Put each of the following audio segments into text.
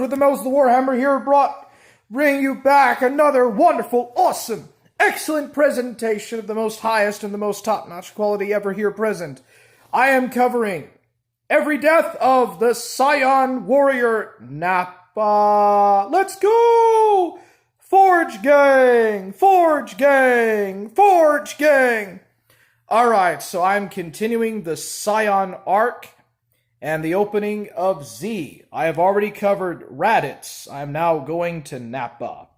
with the Mouse of the Warhammer here bring you back another wonderful, awesome, excellent presentation of the most highest and the most top-notch quality ever here present. I am covering every death of the Scion Warrior Nappa. Let's go! Forge gang! Forge gang! Forge gang! Alright, so I'm continuing the Scion arc and the opening of Z. I have already covered Raditz. I'm now going to Nappa.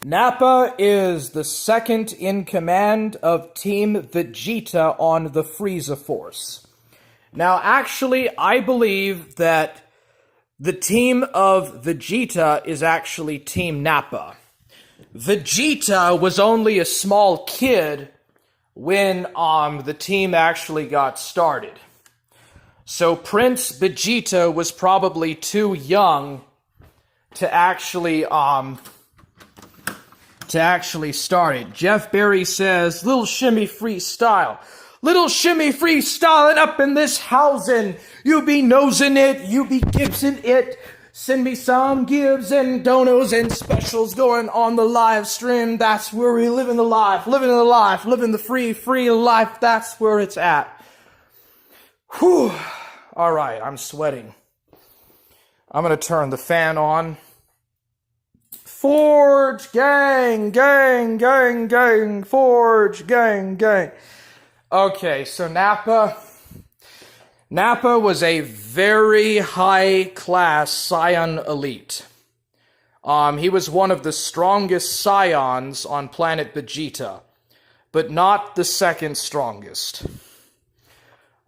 Nappa is the second in command of Team Vegeta on the Frieza Force. Now, actually, I believe that the team of Vegeta is actually Team Nappa. Vegeta was only a small kid when the team actually got started. So Prince Vegeta was probably too young to actually start it. Jeff Berry says, Little Shimmy Freestyle. Little Shimmy Freestyling up in this housing. You be nosing it, you be Gibson it. Send me some Gibbs and donos and specials going on the live stream. That's where we living the life, living the free life. That's where it's at. Whew. All right, I'm sweating. I'm going to turn the fan on. Forge gang, gang, gang, gang. Forge gang, gang. Okay, so Nappa was a very high-class Scion elite. He was one of the strongest Scions on planet Vegeta, but not the second strongest.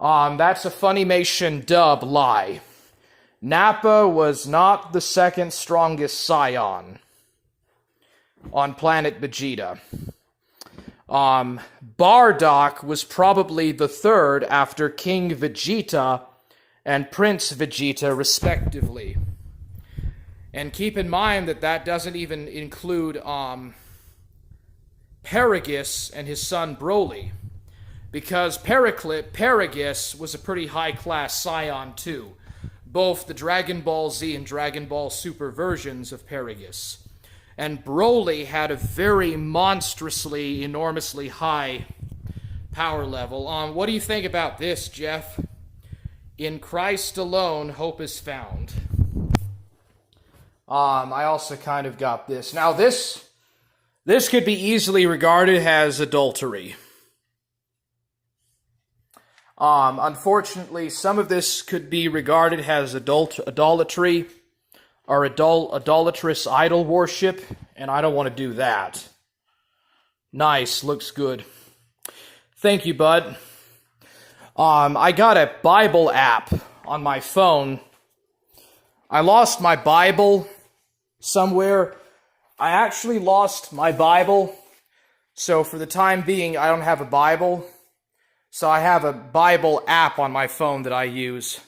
That's a Funimation dub lie. Nappa was not the second strongest Scion on planet Vegeta. Bardock was probably the third after King Vegeta and Prince Vegeta, respectively. And keep in mind that doesn't even include Paragus and his son Broly. Because Paragus was a pretty high-class Scion too. Both the Dragon Ball Z and Dragon Ball Super versions of Paragus. And Broly had a very monstrously, enormously high power level. What do you think about this, Jeff? In Christ alone, hope is found. I also kind of got this. Now, this could be easily regarded as adultery. Unfortunately, some of this could be regarded as idolatry or idolatrous idol worship, and I don't want to do that. Nice, looks good. Thank you, bud. I got a Bible app on my phone. I lost my Bible somewhere. I actually lost my Bible, so for the time being, I don't have a Bible. So I have a Bible app on my phone that I use.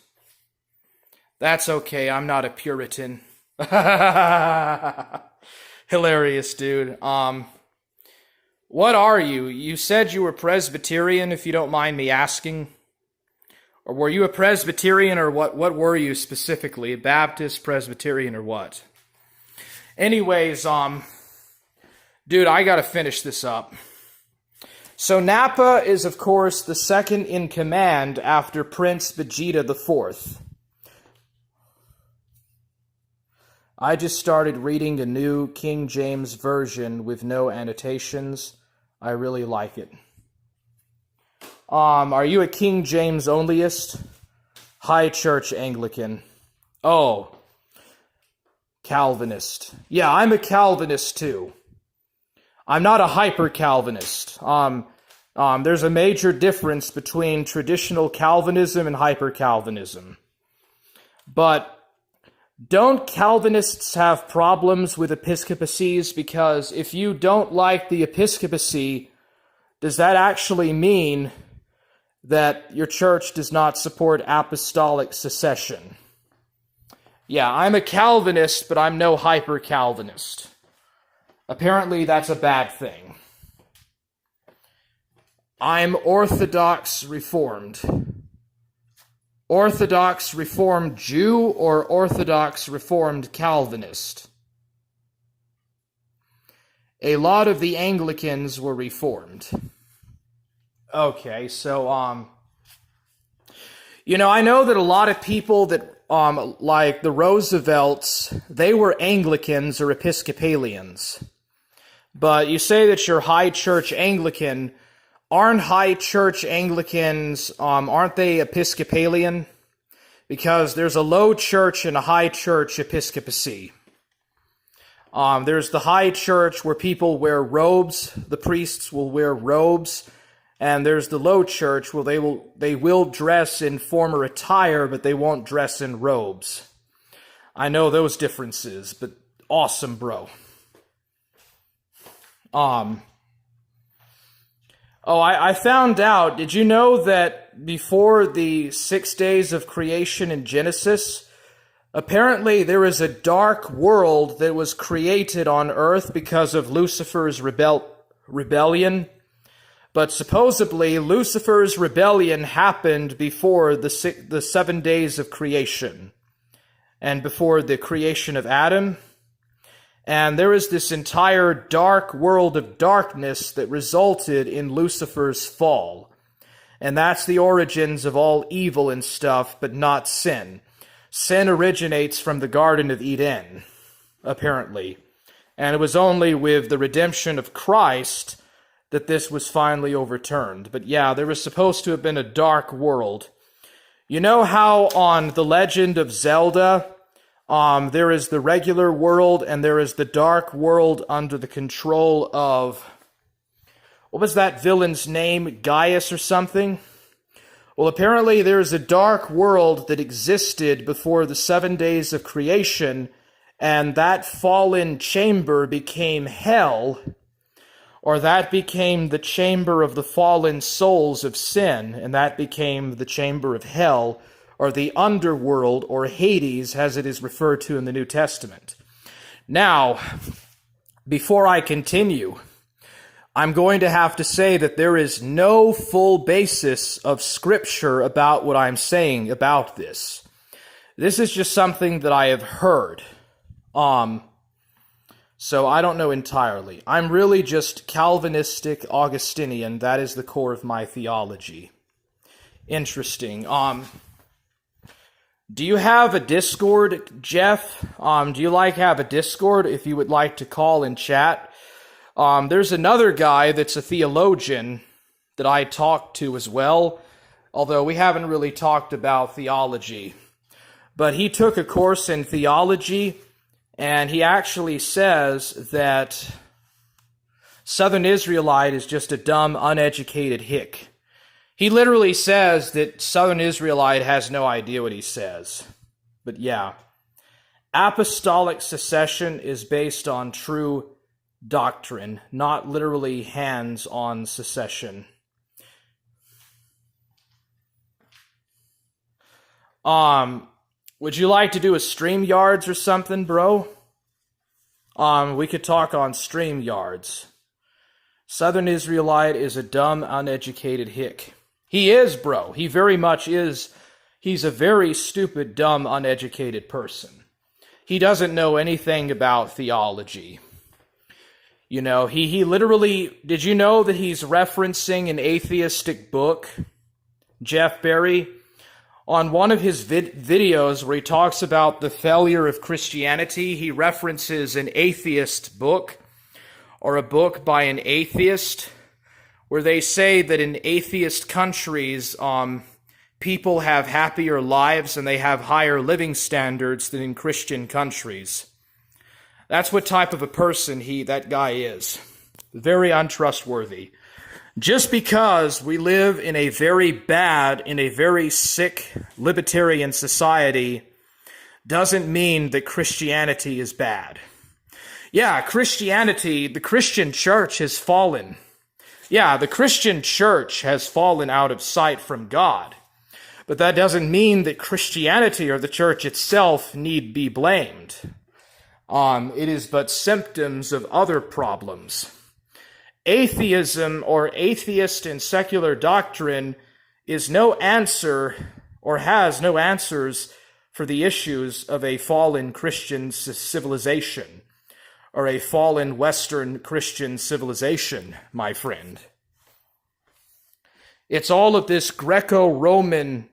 That's okay, I'm not a Puritan. Hilarious, dude. What are you? You said you were Presbyterian, if you don't mind me asking. Or were you a Presbyterian, or what were you specifically? Baptist, Presbyterian, or what? Anyways, dude, I gotta finish this up. So Nappa is, of course, the second in command after Prince Vegeta IV. I just started reading the new King James Version with no annotations. I really like it. Are you a King James onlyist? High Church Anglican. Oh, Calvinist. Yeah, I'm a Calvinist too. I'm not a hyper-Calvinist. There's a major difference between traditional Calvinism and hyper-Calvinism. But don't Calvinists have problems with episcopacies? Because if you don't like the episcopacy, does that actually mean that your church does not support apostolic succession? Yeah, I'm a Calvinist, but I'm no hyper-Calvinist. Apparently, that's a bad thing. I'm Orthodox Reformed. Orthodox Reformed Jew or Orthodox Reformed Calvinist? A lot of the Anglicans were Reformed. Okay, so, I know that a lot of people that, like the Roosevelts, they were Anglicans or Episcopalians. But you say that you're High Church Anglican. Aren't High Church Anglicans, aren't they Episcopalian? Because there's a low church and a high church episcopacy. There's the high church where people wear robes, the priests will wear robes, and there's the low church where they will dress in formal attire, but they won't dress in robes. I know those differences, but awesome, bro. I found out, did you know that before the 6 days of creation in Genesis, apparently there is a dark world that was created on earth because of Lucifer's rebellion? But supposedly Lucifer's rebellion happened before the 7 days of creation and before the creation of Adam. And there is this entire dark world of darkness that resulted in Lucifer's fall. And that's the origins of all evil and stuff, but not sin. Sin originates from the Garden of Eden, apparently. And it was only with the redemption of Christ that this was finally overturned. But yeah, there was supposed to have been a dark world. You know how on The Legend of Zelda, there is the regular world and there is the dark world under the control of, what was that villain's name? Gaius or something? Well, apparently there is a dark world that existed before the 7 days of creation, and that fallen chamber became hell, or that became the chamber of the fallen souls of sin, and that became the chamber of hell, or the underworld, or Hades, as it is referred to in the New Testament. Now, before I continue, I'm going to have to say that there is no full basis of Scripture about what I'm saying about this. This is just something that I have heard. So I don't know entirely. I'm really just Calvinistic Augustinian. That is the core of my theology. Interesting. Do you have a Discord, Jeff? Do you have a Discord if you would like to call and chat? There's another guy that's a theologian that I talked to as well, although we haven't really talked about theology. But he took a course in theology, and he actually says that Southern Israelite is just a dumb, uneducated hick. He literally says that Southern Israelite has no idea what he says. But yeah, apostolic succession is based on true doctrine, not literally hands-on secession. Would you like to do a StreamYards or something, bro? We could talk on StreamYards. Southern Israelite is a dumb, uneducated hick. He is, bro. He very much is. He's a very stupid, dumb, uneducated person. He doesn't know anything about theology. You know, he literally, did you know that he's referencing an atheistic book, Jeff Berry? On one of his videos where he talks about the failure of Christianity, he references an atheist book, or a book by an atheist, where they say that in atheist countries, people have happier lives and they have higher living standards than in Christian countries. That's what type of a person that guy is. Very untrustworthy. Just because we live in a very bad, in a very sick, libertarian society doesn't mean that Christianity is bad. Yeah, Christianity, the Christian church has fallen. Yeah, the Christian church has fallen out of sight from God. But that doesn't mean that Christianity or the church itself need be blamed. It is but symptoms of other problems. Atheism or atheist and secular doctrine is no answer or has no answers for the issues of a fallen Christian civilization, or a fallen Western Christian civilization, my friend. It's all of this Greco-Roman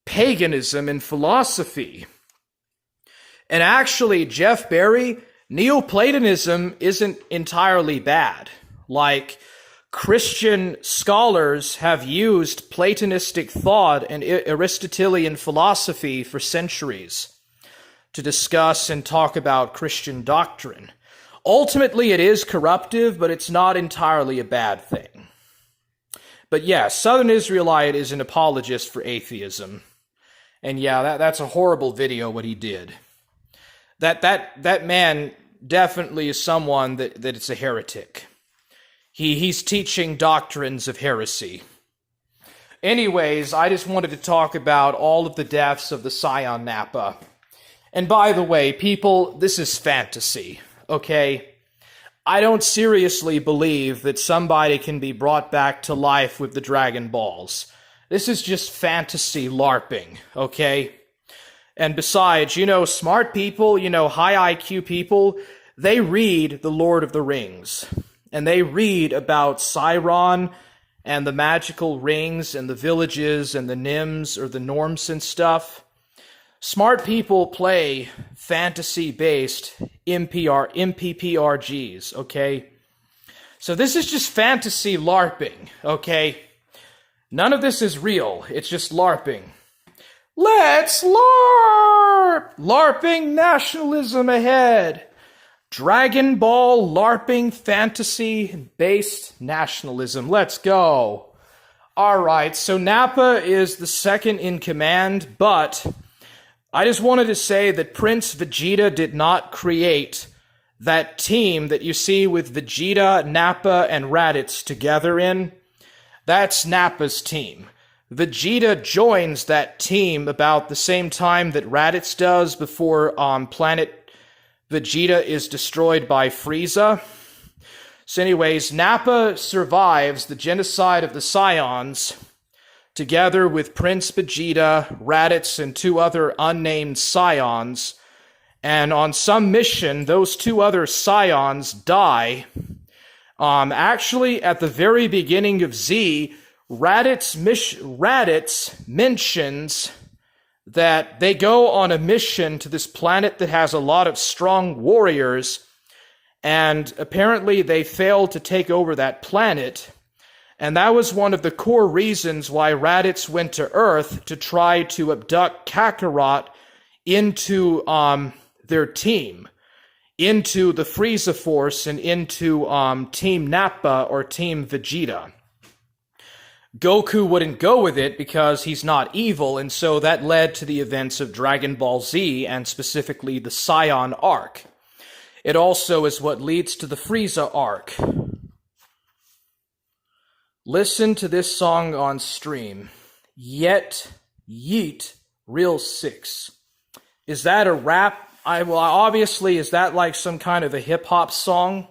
paganism and philosophy. And actually, Jeff Berry, Neoplatonism isn't entirely bad. Like, Christian scholars have used Platonistic thought and Aristotelian philosophy for centuries to discuss and talk about Christian doctrine. Ultimately, it is corruptive, but it's not entirely a bad thing. But yeah, Southern Israelite is an apologist for atheism. And yeah, that's a horrible video what he did. That man definitely is someone that is a heretic. He's teaching doctrines of heresy. Anyways, I just wanted to talk about all of the deaths of the Scion Nappa. And by the way, people, this is fantasy, okay? I don't seriously believe that somebody can be brought back to life with the Dragon Balls. This is just fantasy LARPing, okay? And besides, smart people, high IQ people, they read The Lord of the Rings. And they read about Sauron and the magical rings and the villages and the Nims or the Norms and stuff. Smart people play fantasy-based MPPRGs, okay? So this is just fantasy LARPing, okay? None of this is real. It's just LARPing. Let's LARP! LARPing nationalism ahead. Dragon Ball LARPing fantasy-based nationalism. Let's go. Alright, so Nappa is the second in command, but I just wanted to say that Prince Vegeta did not create that team that you see with Vegeta, Nappa, and Raditz together in. That's Nappa's team. Vegeta joins that team about the same time that Raditz does before planet Vegeta is destroyed by Frieza. So anyways, Nappa survives the genocide of the Scions together with Prince Vegeta, Raditz, and 2 other unnamed Scions. And on some mission, those 2 other Scions die. Actually, at the very beginning of Z, Raditz mentions that they go on a mission to this planet that has a lot of strong warriors, and apparently they failed to take over that planet. And that was one of the core reasons why Raditz went to Earth to try to abduct Kakarot into their team, into the Frieza Force and into Team Nappa or Team Vegeta. Goku wouldn't go with it because he's not evil, and so that led to the events of Dragon Ball Z, and specifically the Scion arc. It also is what leads to the Frieza arc. Listen to this song on stream. Yet Yeet Real 6. Is that a rap? Obviously, is that like some kind of a hip-hop song?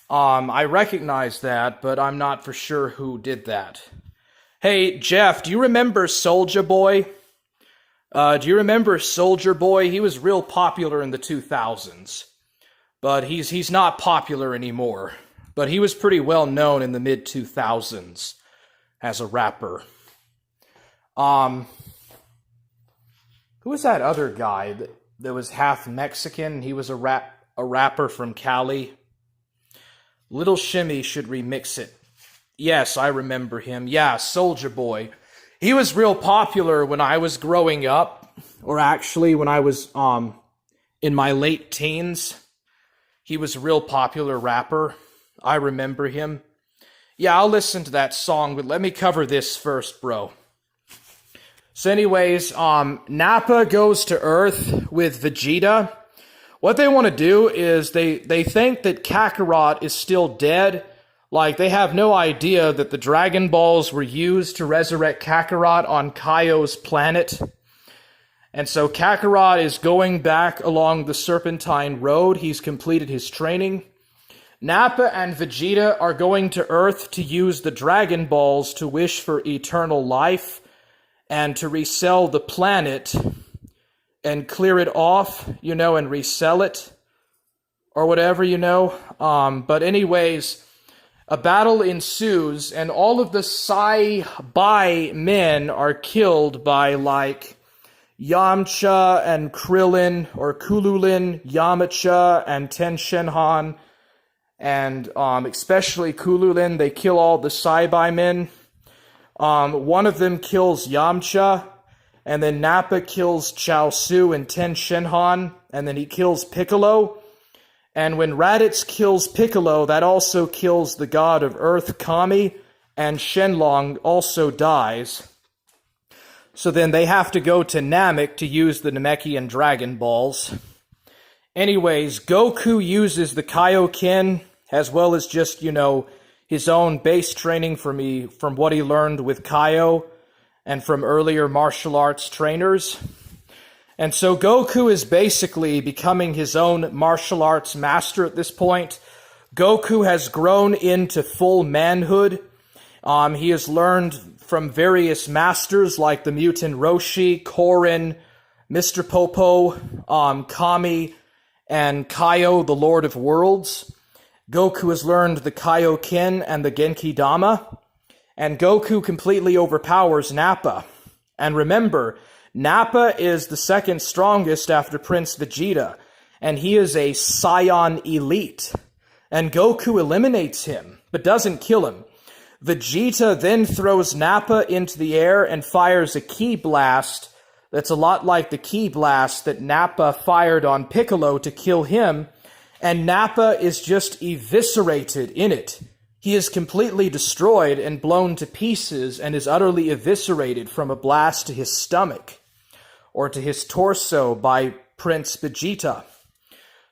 I recognize that, but I'm not for sure who did that. Hey, Jeff, do you remember Soulja Boy? Do you remember Soulja Boy? He was real popular in the 2000s, but he's not popular anymore. But he was pretty well known in the mid-2000s as a rapper. Who was that other guy that was half Mexican? He was a rapper from Cali. Little Shimmy should remix it. Yes, I remember him. Yeah, Soulja Boy. He was real popular when I was growing up, or actually when I was in my late teens. He was a real popular rapper. I remember him. Yeah, I'll listen to that song, but let me cover this first, bro. So anyways, Nappa goes to Earth with Vegeta. What they want to do is they think that Kakarot is still dead. Like, they have no idea that the Dragon Balls were used to resurrect Kakarot on Kaio's planet. And so Kakarot is going back along the Serpentine Road. He's completed his training. Nappa and Vegeta are going to Earth to use the Dragon Balls to wish for eternal life and to resell the planet and clear it off, and resell it or whatever, But anyways, a battle ensues, and all of the Sai-Bai men are killed by, Yamcha and Krillin, or Kululin, Yamcha, and Ten Shenhan, and especially Kululin. They kill all the Sai-Bai men. One of them kills Yamcha, and then Nappa kills Chaozu and Ten Shenhan, and then he kills Piccolo. And when Raditz kills Piccolo, that also kills the god of Earth, Kami, and Shenlong also dies. So then they have to go to Namek to use the Namekian Dragon Balls. Anyways, Goku uses the Kaioken, as well as just, his own base training from what he learned with Kaio and from earlier martial arts trainers. And so Goku is basically becoming his own martial arts master at this point. Goku has grown into full manhood. He has learned from various masters like the Mutant Roshi, Korin, Mr. Popo, Kami, and Kaio, the Lord of Worlds. Goku has learned the Kaioken and the Genki Dama. And Goku completely overpowers Nappa. And remember, Nappa is the second strongest after Prince Vegeta, and he is a Saiyan elite. And Goku eliminates him, but doesn't kill him. Vegeta then throws Nappa into the air and fires a ki blast that's a lot like the ki blast that Nappa fired on Piccolo to kill him, and Nappa is just eviscerated in it. He is completely destroyed and blown to pieces and is utterly eviscerated from a blast to his stomach or to his torso by Prince Vegeta.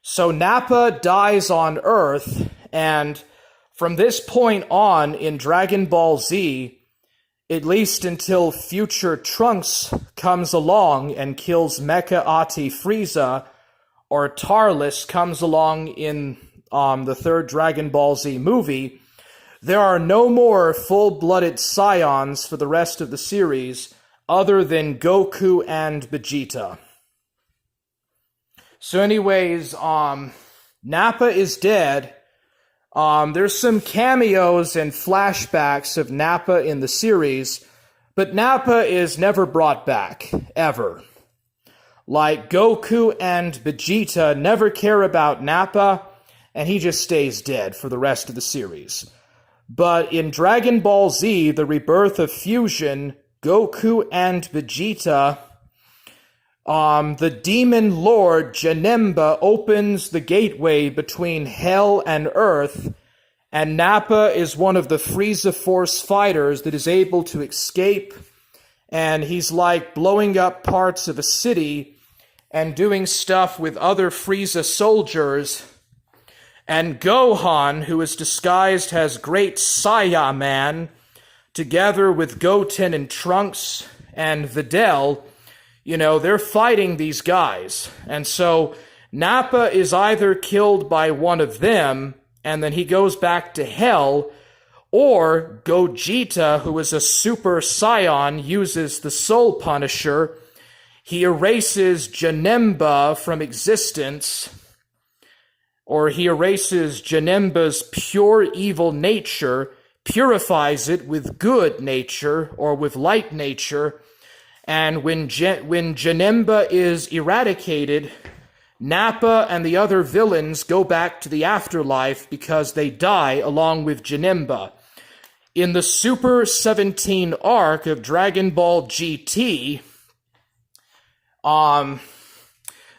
So Nappa dies on Earth, and from this point on in Dragon Ball Z, at least until future Trunks comes along and kills Mecha Ati Frieza, or Tarlis comes along in the third Dragon Ball Z movie, there are no more full-blooded Saiyans for the rest of the series other than Goku and Vegeta. So anyways, Nappa is dead. There's some cameos and flashbacks of Nappa in the series, but Nappa is never brought back, ever. Like, Goku and Vegeta never care about Nappa, and he just stays dead for the rest of the series. But in Dragon Ball Z, The Rebirth of Fusion, Goku and Vegeta, the Demon Lord Janemba opens the gateway between Hell and Earth, and Nappa is one of the Frieza Force fighters that is able to escape, and he's like blowing up parts of a city and doing stuff with other Frieza soldiers. And Gohan, who is disguised as Great Saiya Man, together with Goten and Trunks and Videl, they're fighting these guys. And so Nappa is either killed by one of them, and then he goes back to Hell, or Gogeta, who is a Super Saiyan, uses the Soul Punisher. He erases Janemba from existence, or he erases Janemba's pure evil nature, purifies it with good nature, or with light nature, and when Janemba is eradicated, Nappa and the other villains go back to the afterlife because they die along with Janemba. In the Super 17 arc of Dragon Ball GT,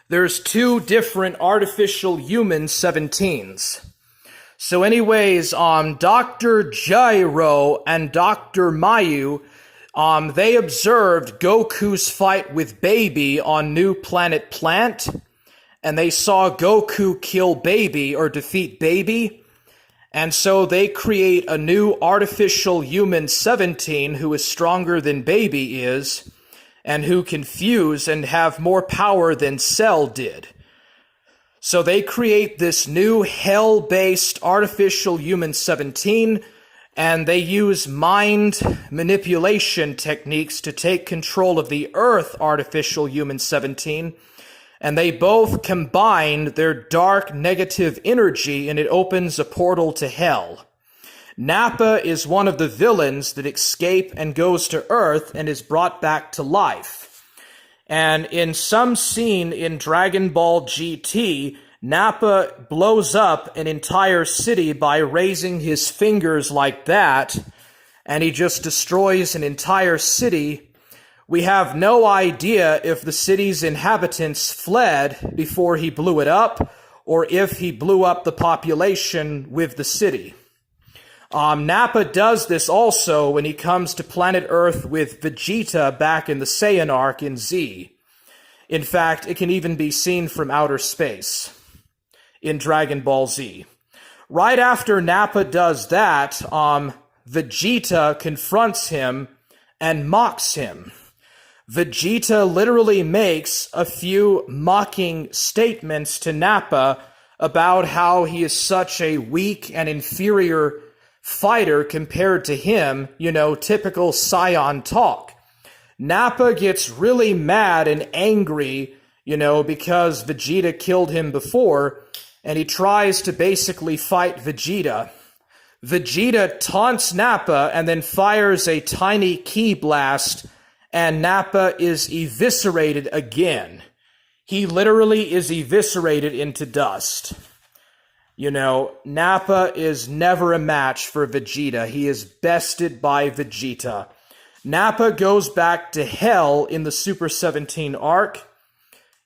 there's two different artificial human 17s. So anyways, Dr. Gyro and Dr. Mayu, they observed Goku's fight with Baby on New Planet Plant, and they saw Goku kill Baby, or defeat Baby, and so they create a new artificial human 17 who is stronger than Baby is, and who can fuse and have more power than Cell did. So they create this new hell-based artificial human 17, And they use mind manipulation techniques to take control of the Earth artificial human 17. And they both combine their dark negative energy, and it opens a portal to hell. Nappa is one of the villains that escape and goes to Earth and is brought back to life. And in some scene in Dragon Ball GT, Nappa blows up an entire city by raising his fingers like that, and he just destroys an entire city. We have no idea if the city's inhabitants fled before he blew it up, or if he blew up the population with the city. Nappa does this also when he comes to planet Earth with Vegeta back in the Saiyan arc in Z. In fact, it can even be seen from outer space in Dragon Ball Z. Right after Nappa does that, Vegeta confronts him and mocks him. Vegeta literally makes a few mocking statements to Nappa about how he is such a weak and inferior fighter compared to him, typical Saiyan talk. Nappa gets really mad and angry, because Vegeta killed him before, and he tries to basically fight Vegeta. Vegeta taunts Nappa and then fires a tiny ki blast, and Nappa is eviscerated again. He literally is eviscerated into dust. Nappa is never a match for Vegeta. He is bested by Vegeta. Nappa goes back to hell in the Super 17 arc.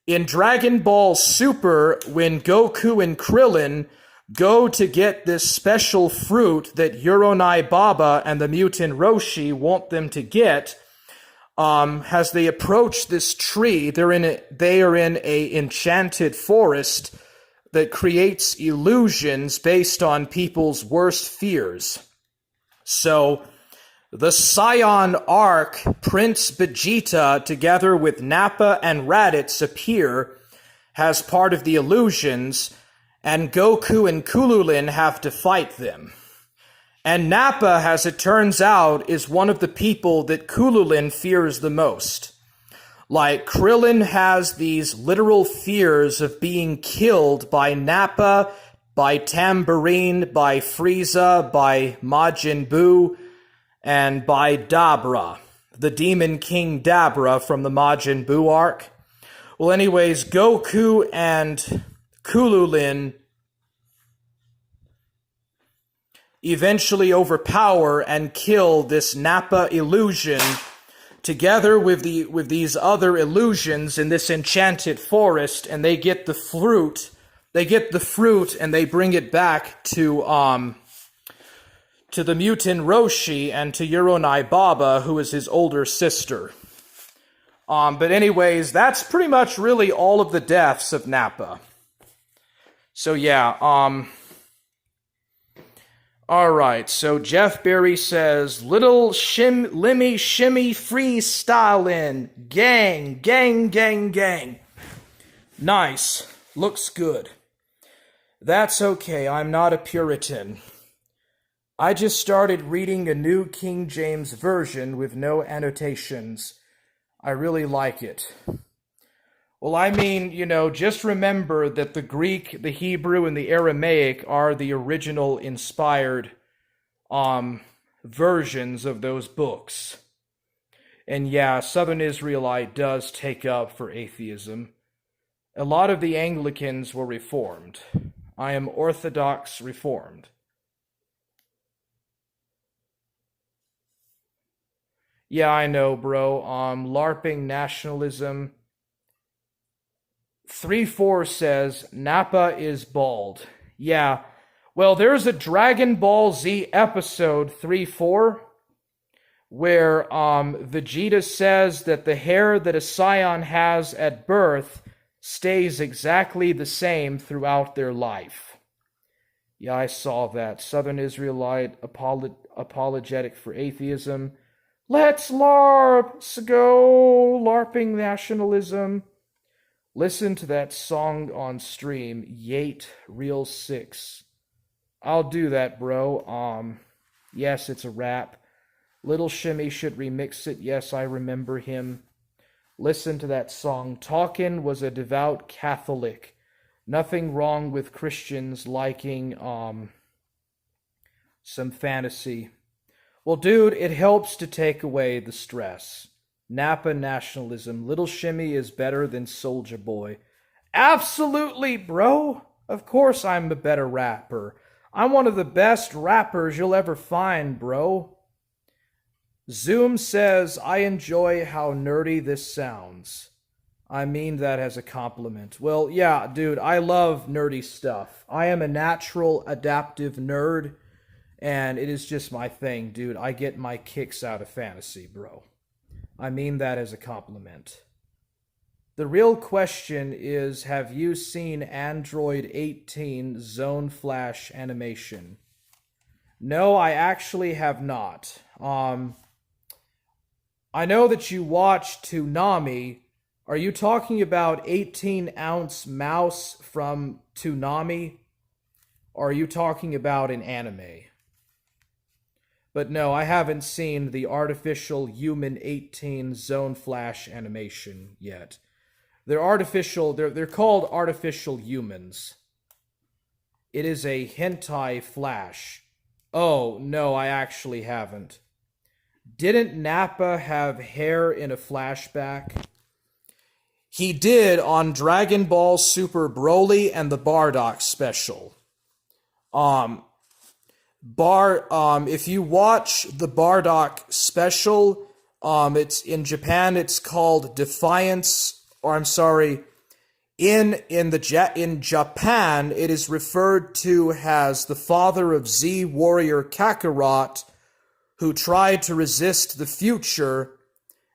In Dragon Ball Super, when Goku and Krillin go to get this special fruit that Uronai Baba and the mutant Roshi want them to get, as they approach this tree, they are in a enchanted forest that creates illusions based on people's worst fears. So, the Saiyan arc, Prince Vegeta, together with Nappa and Raditz, appear as part of the illusions, and Goku and Kululin have to fight them. And Nappa, as it turns out, is one of the people that Kululin fears the most. Like, Krillin has these literal fears of being killed by Nappa, by Tambourine, by Frieza, by Majin Buu, and by Dabra, the Demon King Dabra from the Majin Buu arc. Well, anyways, Goku and Kululin eventually overpower and kill this Nappa illusion together with these other illusions in this enchanted forest, and they get the fruit. They get the fruit and they bring it back to the mutant Roshi and to Uronai Baba, who is his older sister. But anyways, that's pretty much really all of the deaths of Nappa. So yeah, alright, so Jeff Berry says, Little Limmy Shimmy Freestylin', gang, gang, gang, gang. Nice, looks good. That's okay, I'm not a Puritan. I just started reading a new King James Version with no annotations. I really like it. Well, I mean, just remember that the Greek, the Hebrew, and the Aramaic are the original inspired versions of those books. And yeah, Southern Israelite does take up for atheism. A lot of the Anglicans were Reformed. I am Orthodox Reformed. Yeah, I know, bro. LARPing nationalism. 3-4 says, Nappa is bald. Yeah. Well, there's a Dragon Ball Z episode, 3-4, where Vegeta says that the hair that a Saiyan has at birth stays exactly the same throughout their life. Yeah, I saw that. Southern Israelite apologetic for atheism. Let's LARP! Let's go! LARPing nationalism. Listen to that song on stream, Yate Real 6. I'll do that, bro. Yes, it's a rap. Little Shimmy should remix it. Yes, I remember him. Listen to that song. Talkin' was a devout Catholic. Nothing wrong with Christians liking some fantasy. Well, dude, it helps to take away the stress. Nappa nationalism. Little Shimmy is better than Soulja Boy. Absolutely, bro. Of course I'm a better rapper. I'm one of the best rappers you'll ever find, bro. Zoom says, I enjoy how nerdy this sounds. I mean that as a compliment. Well, yeah, dude, I love nerdy stuff. I am a natural adaptive nerd, and it is just my thing, dude. I get my kicks out of fantasy, bro. I mean that as a compliment. The real question is, have you seen Android 18 Zone Flash animation? No, I actually have not. I know that you watched Toonami. Are you talking about 18-ounce mouse from Toonami? Or are you talking about an anime? But no, I haven't seen the artificial human 18 Zone Flash animation yet. They're artificial, they're called artificial humans. It is a hentai flash. Oh, no, I actually haven't. Didn't Nappa have hair in a flashback? He did on Dragon Ball Super Broly and the Bardock special. If you watch the Bardock special, it's in Japan. It's called Defiance, or I'm sorry, in Japan it is referred to as the father of Z Warrior Kakarot, who tried to resist the future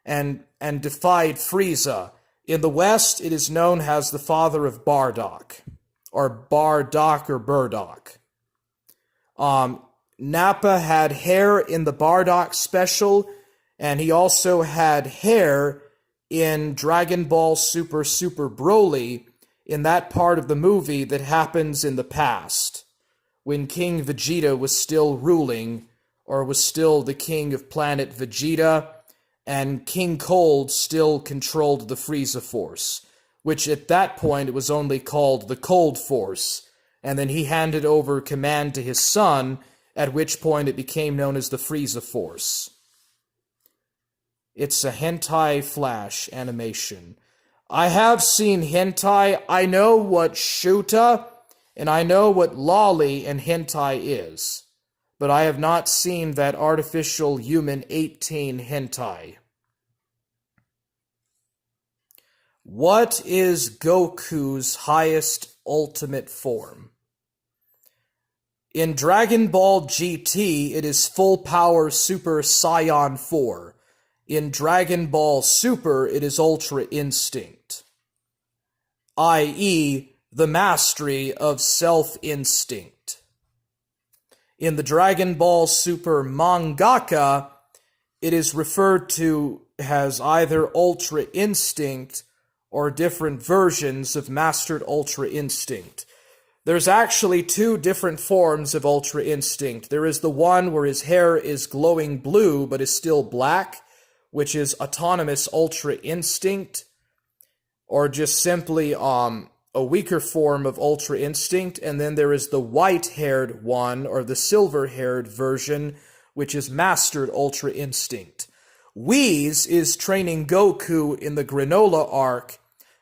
and defied Frieza. In the West, it is known as the father of Bardock, or Burdock. Nappa had hair in the Bardock special, and he also had hair in Dragon Ball Super Broly, in that part of the movie that happens in the past, when King Vegeta was still ruling, or was still the king of planet Vegeta, and King Cold still controlled the Frieza Force, which at that point it was only called the Cold Force, and then he handed over command to his son, at which point it became known as the Frieza Force. It's a hentai flash animation. I have seen hentai. I know what shuta, and I know what lolly and hentai is. But I have not seen that artificial human 18 hentai. What is Goku's highest ultimate form? In Dragon Ball GT, it is Full Power Super Saiyan 4. In Dragon Ball Super, it is Ultra Instinct, i.e., the mastery of self-instinct. In the Dragon Ball Super mangaka, it is referred to as either Ultra Instinct or different versions of Mastered Ultra Instinct. There's actually two different forms of Ultra Instinct. There is the one where his hair is glowing blue but is still black, which is Autonomous Ultra Instinct, or just simply a weaker form of Ultra Instinct, and then there is the white-haired one, or the silver-haired version, which is Mastered Ultra Instinct. Whis is training Goku in the Granola arc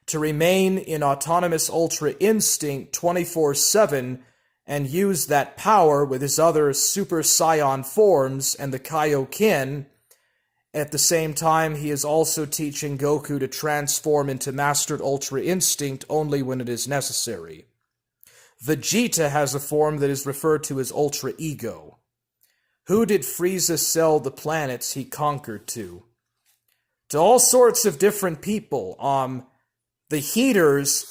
to remain in Autonomous Ultra Instinct 24/7 and use that power with his other Super Saiyan forms and the Kaioken. At the same time, he is also teaching Goku to transform into Mastered Ultra Instinct only when it is necessary. Vegeta has a form that is referred to as Ultra Ego. Who did Frieza sell the planets he conquered to? To all sorts of different people. The Heaters,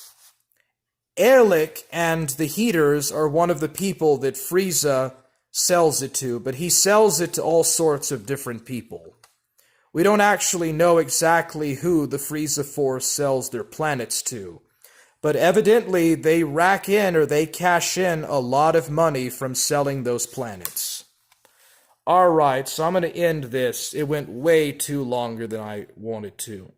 Ehrlich and the Heaters are one of the people that Frieza sells it to, but he sells it to all sorts of different people. We don't actually know exactly who the Frieza Force sells their planets to, but evidently they rack in or they cash in a lot of money from selling those planets. All right, so I'm going to end this. It went way too longer than I wanted to.